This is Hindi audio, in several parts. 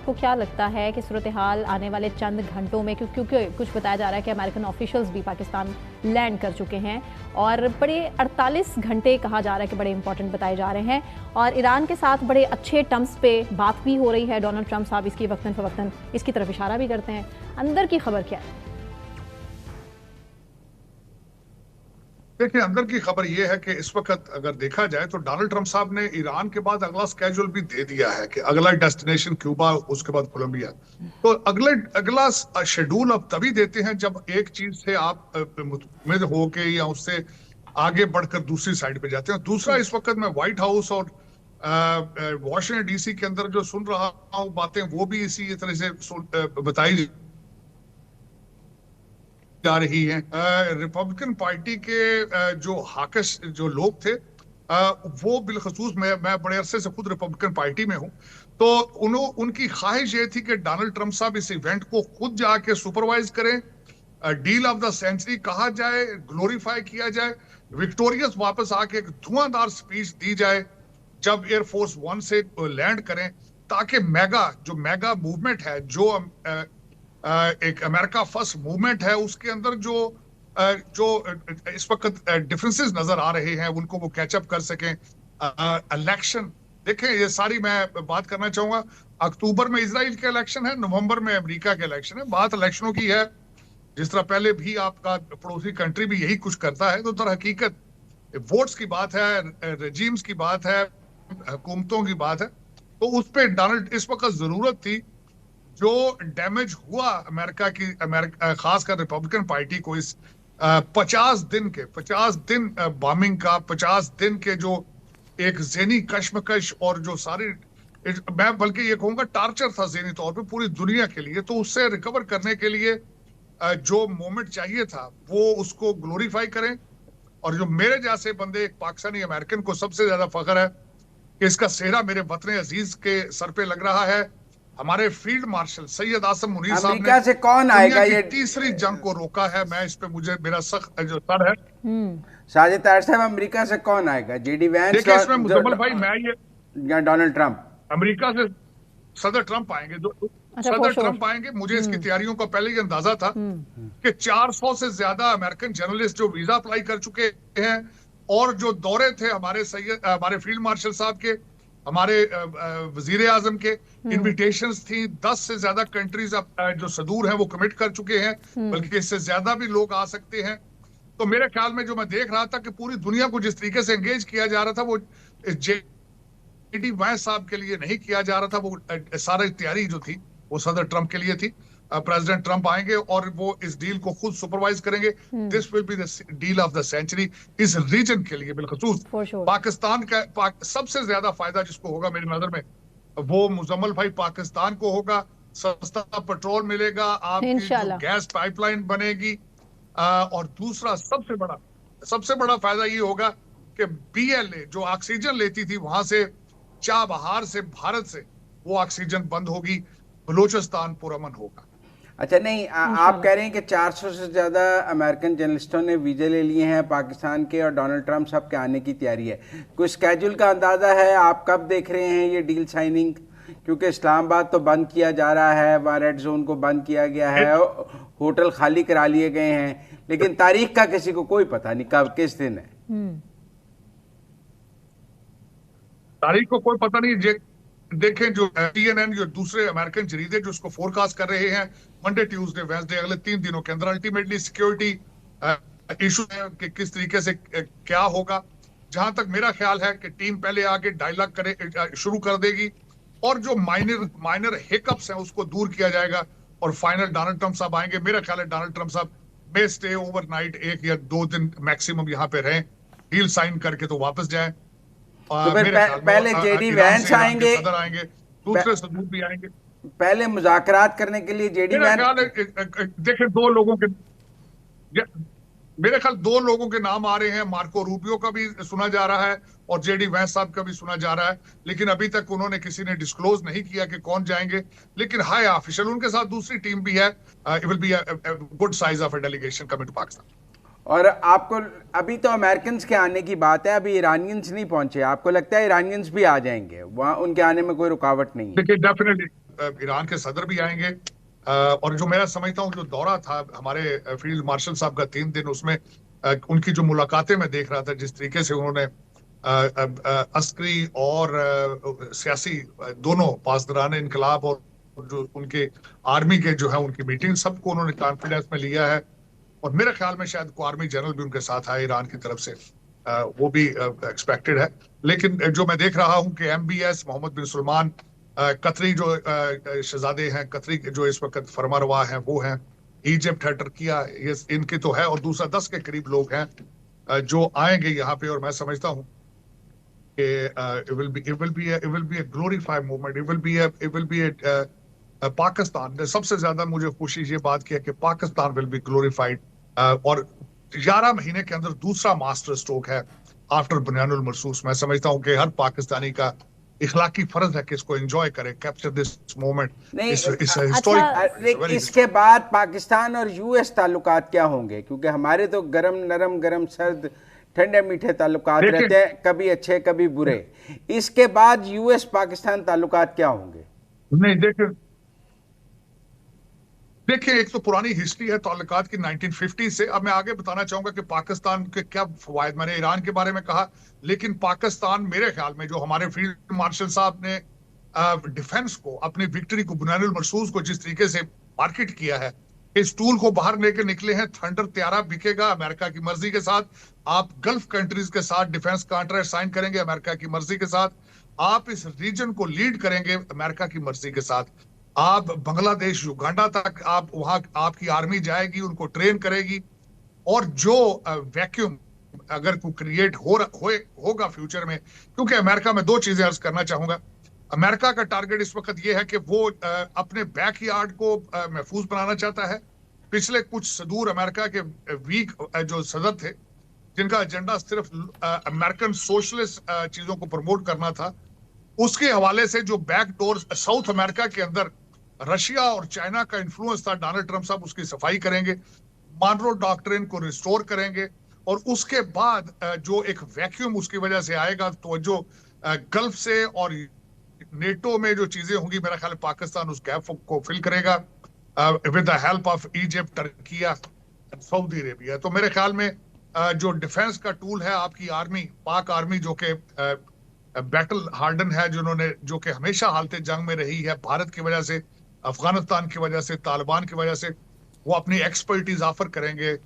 आपको क्या लगता है कि सूरत हाल आने वाले चंद घंटों में, क्योंकि कुछ बताया जा रहा है कि अमेरिकन ऑफिशियल्स भी पाकिस्तान लैंड कर चुके हैं और बड़े 48 घंटे कहा जा रहा है कि बड़े इंपॉर्टेंट बताए जा रहे हैं, और ईरान के साथ बड़े अच्छे टर्म्स पे बात भी हो रही है। डोनाल्ड ट्रंप साहब इसकी वक्तन फवक्तन इसकी तरफ इशारा भी करते हैं। अंदर की खबर क्या है? देखिए, अंदर की खबर यह है कि इस वक्त अगर देखा जाए तो डोनाल्ड ट्रंप साहब ने ईरान के बाद अगला स्केड्यूल भी दे दिया है कि अगला डेस्टिनेशन क्यूबा, उसके बाद कोलंबिया। तो अगला शेड्यूल अब तभी देते हैं जब एक चीज से आप मुतमिद हो के या उससे आगे बढ़कर दूसरी साइड पे जाते हैं। दूसरा, इस वक्त मैं व्हाइट हाउस और वॉशिंगटन डीसी के अंदर जो सुन रहा हूँ बातें, वो भी इसी तरह से बताई जा रही हैं। रिपब्लिकन पार्टी के जो हाकश जो लोग थे, वो बिलखसूस मैं बड़े अरसे से खुद रिपब्लिकन पार्टी में हूं, तो उनकी ख्वाहिश ये थी कि डोनाल्ड ट्रंप साहब इस इवेंट को खुद जाके सुपरवाइज करें, डील ऑफ द सेंचुरी कहा जाए, ग्लोरीफाई किया जाए, विक्टोरियस वापस आके एक धुआंधार स्पीच दी जाए जब एयरफोर्स वन से लैंड करें, ताकि जो मेगा मूवमेंट है, जो एक अमेरिका फर्स्ट मूवमेंट है, उसके अंदर जो इस वक्त डिफरेंसेस नजर आ रहे हैं उनको वो कैचअप कर सकें। इलेक्शन देखें, ये सारी मैं बात करना चाहूंगा। अक्टूबर में इजराइल के इलेक्शन है, नवंबर में अमेरिका के इलेक्शन है। बात इलेक्शनों की है, जिस तरह पहले भी आपका पड़ोसी कंट्री भी यही कुछ करता है, तो दर हकीकत वोट्स की बात है, रेजीम्स की बात है, हुकूमतों की बात है। तो उस पर डोनाल्ड इस वक्त जरूरत थी, जो डैमेज हुआ अमेरिका खासकर रिपब्लिकन पार्टी को इस 50 दिन बॉम्बिंग का, 50 दिन के जो एक ज़हनी कश्मकश और जो सारी, मैं बल्कि ये कहूंगा टार्चर था ज़हनी तौर पे पूरी दुनिया के लिए। तो उससे रिकवर करने के लिए जो मोमेंट चाहिए था वो उसको ग्लोरीफाई करें। और जो मेरे जैसे बंदे, एक पाकिस्तानी अमेरिकन को सबसे ज्यादा फख्र है कि इसका सेहरा मेरे वतन अजीज के सर पे लग रहा है। हमारे फील्ड मार्शल सैयद आसम मुनीर साहब ने अमेरिका से कौन आएगा दुनिया ये की तीसरी जंग को रोका है। मैं इस पे, मुझे मेरा सख्त जो सर है। साजिद तार साहब, अमेरिका से कौन आएगा? जेडी वैंस देखिए, इसमें मुजम्मल भाई, मैं ये या डोनाल्ड ट्रंप? अमेरिका से सदर ट्रंप आएंगे, सदर ट्रंप आएंगे। मुझे इसकी तैयारियों का पहले ही अंदाजा था कि 400 से ज्यादा अमेरिकन जर्नलिस्ट जो वीजा अप्लाई कर चुके हैं, और जो दौरे थे हमारे फील्ड मार्शल साहब के, हमारे वजीर आजम के, इनविटेशंस थी। 10 से ज्यादा कंट्रीज जो सदूर हैं वो कमिट कर चुके हैं, बल्कि इससे ज्यादा भी लोग आ सकते हैं। तो मेरे ख्याल में जो मैं देख रहा था कि पूरी दुनिया को जिस तरीके से एंगेज किया जा रहा था, वो जेडी वैंस साहब के लिए नहीं किया जा रहा था। वो सारी तैयारी जो थी वो सदर ट्रंप के लिए थी। प्रेसिडेंट ट्रंप आएंगे और वो इस डील को खुद सुपरवाइज करेंगे। This will be the deal of the century इस रीजन के लिए, बिलखसूस पाकिस्तान का। सबसे ज्यादा फायदा जिसको होगा मेरी नजर में, वो मुजम्मल भाई पाकिस्तान को होगा। सस्ता पेट्रोल मिलेगा, आपकी जो गैस पाइपलाइन बनेगी, और दूसरा सबसे बड़ा फायदा ये होगा कि BLA जो ऑक्सीजन लेती थी वहां से, चाबहार से, भारत से, वो ऑक्सीजन बंद होगी, बलूचिस्तान पुरअमन होगा। अच्छा, नहीं, आप कह रहे हैं कि 400 से ज्यादा अमेरिकन जर्नलिस्टों ने वीजे ले लिए हैं पाकिस्तान के, और डोनाल्ड ट्रंप साहब के आने की तैयारी है। कुछ स्केड्यूल का अंदाजा है? आप कब देख रहे हैं ये डील साइनिंग? क्योंकि इस्लामाबाद तो बंद किया जा रहा है, वहाँ रेड जोन को बंद किया गया है, होटल खाली करा लिए गए हैं, लेकिन तारीख का किसी को कोई पता नहीं कब किस दिन है। तारीख को कोई पता नहीं। देखें, जो CNN, जो दूसरे अमेरिकन जरीदे जो उसको फोरकास्ट कर रहे हैं, मंडे, ट्यूसडे, वेडनेसडे, अगले 3 दिनों के अंदर अल्टीमेटली सिक्योरिटी इशू है कि किस तरीके से क्या होगा। जहां तक मेरा ख्याल है कि टीम पहले आके डायलॉग शुरू कर देगी, और जो माइनर हिकअप्स हैं उसको दूर किया जाएगा, और फाइनल डोनाल्ड ट्रंप साहब आएंगे। मेरा ख्याल है डोनाल्ड ट्रंप साहब मे स्टे ओवरनाइट, 1 या 2 दिन मैक्सिमम यहाँ पे रहें, डील साइन करके तो वापस जाएं। तो पहले जेडी वैंस आएंगे, सदर आएंगे, दूसरे सदूर भी आएंगे। पहले मुज़ाकरात करने के लिए जेडी वैंस। देखिए, मेरे ख्याल 2 लोगों के नाम आ रहे हैं। मार्को रूबियो का भी सुना जा रहा है और जेडी वैंस साहब का भी सुना जा रहा है, लेकिन अभी तक उन्होंने किसी ने डिस्क्लोज नहीं किया कि कौन जाएंगे। लेकिन हाई ऑफिशियल उनके साथ दूसरी टीम भी है। It will be a good size of a delegation coming to Pakistan. और आपको अभी तो अमेरिकन के आने की बात है, अभी ईरानियंस नहीं पहुंचे, आपको लगता है ईरानियंस भी आ जाएंगे? वहां उनके आने में कोई रुकावट नहीं है? देखिए, ईरान के सदर भी आएंगे, और जो मैं समझता हूँ जो दौरा था हमारे फील्ड मार्शल साहब का 3 दिन, उसमें उनकी जो मुलाकातें मैं देख रहा था, जिस तरीके से उन्होंने अस्करी और सियासी दोनों पासदारान इनकलाब और जो उनके आर्मी के जो है उनकी मीटिंग, सबको उन्होंने कॉन्फिडेंस में लिया है। और मेरे ख्याल में शायद कोई आर्मी जनरल भी उनके साथ आए ईरान की तरफ से, वो भी एक्सपेक्टेड है। लेकिन जो मैं देख रहा हूं कि MBS मोहम्मद बिन सलमान कतरी जो शहजादे हैं, कतरी जो इस वक्त फरमारवा हैं वो हैं, इजिप्ट है, टर्किया, ये इनके तो है, और दूसरा 10 के करीब लोग हैं जो आएंगे यहाँ पे। और मैं समझता हूँ कि it will be a glorified movement, it will be a Pakistan. सबसे ज्यादा मुझे खुशी ये बात की है कि पाकिस्तान विल बी ग्लोरीफाइड, और 11 महीने के अंदर दूसरा मास्टर स्ट्रोक है आफ्टर बुनियानुल मरसूस। मैं समझता हूँ कि हर पाकिस्तानी का इखलाकी फर्ज है कि इसको एंजॉय करे, कैप्चर दिस मोमेंट। इसके बाद पाकिस्तान और US ताल्लुकात क्या होंगे? क्योंकि हमारे तो गरम नरम, गरम सर्द, ठंडे मीठे ताल्लुकात रहते हैं, कभी अच्छे कभी बुरे। इसके बाद US पाकिस्तान ताल्लुकात क्या होंगे? नहीं, देखिए एक तो पुरानी हिस्ट्री है ताल्लुकात की 1950 से। अब मैं आगे बताना चाहूंगा कि पाकिस्तान के क्या फवायद, मैंने ईरान के बारे में कहा, लेकिन पाकिस्तान मेरे ख्याल में जो हमारे फील्ड मार्शल साहब ने डिफेंस को, अपनी विक्ट्री को, बुनियानुल मरसूस को जिस तरीके से मार्केट किया है, इस टूल को बाहर लेके निकले हैं। थंडर तैयारा बिकेगा अमेरिका की मर्जी के साथ। आप गल्फ कंट्रीज के साथ डिफेंस कॉन्ट्रैक्ट साइन करेंगे अमेरिका की मर्जी के साथ। आप इस रीजन को लीड करेंगे अमेरिका की मर्जी के साथ। आप बांग्लादेश, युगांडा तक आप वहां आपकी आर्मी जाएगी, उनको ट्रेन करेगी। और जो वैक्यूम अगर को क्रिएट होगा फ्यूचर में, क्योंकि अमेरिका में 2 चीजें अर्ज करना चाहूंगा। अमेरिका का टारगेट इस वक्त ये है कि वो अपने बैकयार्ड को महफूज बनाना चाहता है। पिछले कुछ सदूर अमेरिका के वीक जो सदर थे, जिनका एजेंडा सिर्फ अमेरिकन सोशलिस्ट चीजों को प्रमोट करना था, उसके हवाले से जो बैकडोर साउथ अमेरिका के अंदर रशिया और चाइना का इन्फ्लुएंस था, डोनाल्ड ट्रंप साहब उसकी सफाई करेंगे, मॉनरो डॉक्ट्रिन को रिस्टोर करेंगे। और उसके बाद जो एक वैक्यूम उसकी वजह से आएगा, तो जो गल्फ से और नेटो में जो चीजें होंगी, मेरा ख्याल पाकिस्तान उस गैप को फिल करेगा with the help of Egypt, Türkiye, Saudi Arabia. तो मेरे ख्याल में जो डिफेंस का टूल है आपकी आर्मी, पाक आर्मी, जो कि बैटल हार्डन है, जो कि हमेशा हालत जंग में रही है, भारत की वजह से, अफगानिस्तान की वजह से, तालिबान की वजह से, वो अपनी एक्सपर्टीज ऑफर करेंगे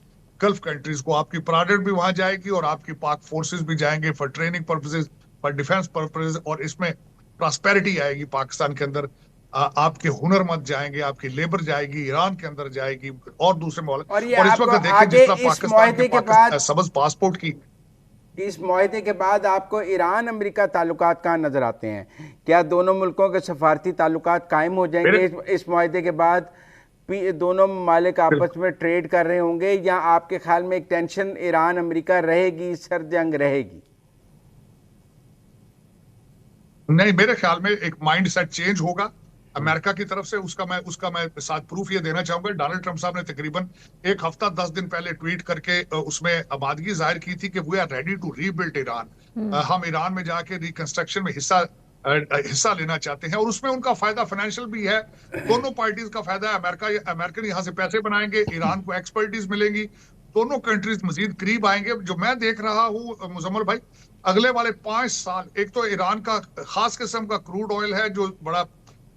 गल्फ कंट्रीज को। आपकी प्रोडक्ट भी वहां जाएगी और आपकी पाक फोर्सेस भी जाएंगे for training purposes, for defence purposes, और इसमें प्रॉस्पेरिटी आएगी पाकिस्तान के अंदर। आपके हुनरमंद जाएंगे, आपकी लेबर जाएगी, ईरान के अंदर जाएगी और दूसरे मुल्क। और इस वक्त देखिए जिस तरह पाकिस्तान के सबज पासपोर्ट की, इस मुआहदे के बाद आपको ईरान अमेरिका ताल्लुकात कहाँ नजर आते हैं? क्या दोनों मुल्कों के सफारती ताल्लुकात कायम हो जाएंगे इस मुआहदे के बाद? दोनों ममालिक आपस में ट्रेड कर रहे होंगे, या आपके ख्याल में एक टेंशन ईरान अमेरिका रहेगी, सर्द जंग रहेगी? नहीं, मेरे ख्याल में एक माइंड सेट चेंज होगा अमेरिका की तरफ से। उसका मैं साथ प्रूफ ये देना चाहूंगा। डोनाल्ड ट्रंप साहब ने तकरीबन 1 हफ्ता 10 दिन पहले ट्वीट करके उसमें आबादगी जाहिर की थी कि we are ready to rebuild Iran. हम ईरान में जाके रिकंस्ट्रक्शन में हिस्सा लेना चाहते हैं, और उसमें उनका फायदा फाइनेंशियल भी है, दोनों पार्टीज का फायदा है। अमेरिकन यहाँ से पैसे बनाएंगे, ईरान को एक्सपर्टीज मिलेंगी, दोनों कंट्रीज मजीद करीब आएंगे। जो मैं देख रहा हूँ मुजम्मल भाई, अगले वाले 5 साल, एक तो ईरान का खास किस्म का क्रूड ऑयल है जो बड़ा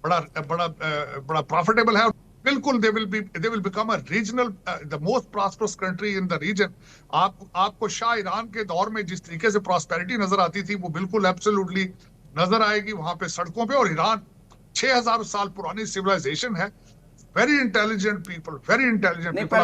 प्रॉफिटेबल है। बिल्कुल they will become a regional, the most prosperous country in the region. आपको शाह ईरान के दौर में जिस तरीके से प्रॉस्पेरिटी नजर आती थी, वो बिल्कुल एब्सोल्युटली नजर आएगी वहां पे सड़कों पे। और ईरान 6000 साल पुरानी सिविलाइजेशन है, वेरी इंटेलिजेंट पीपल।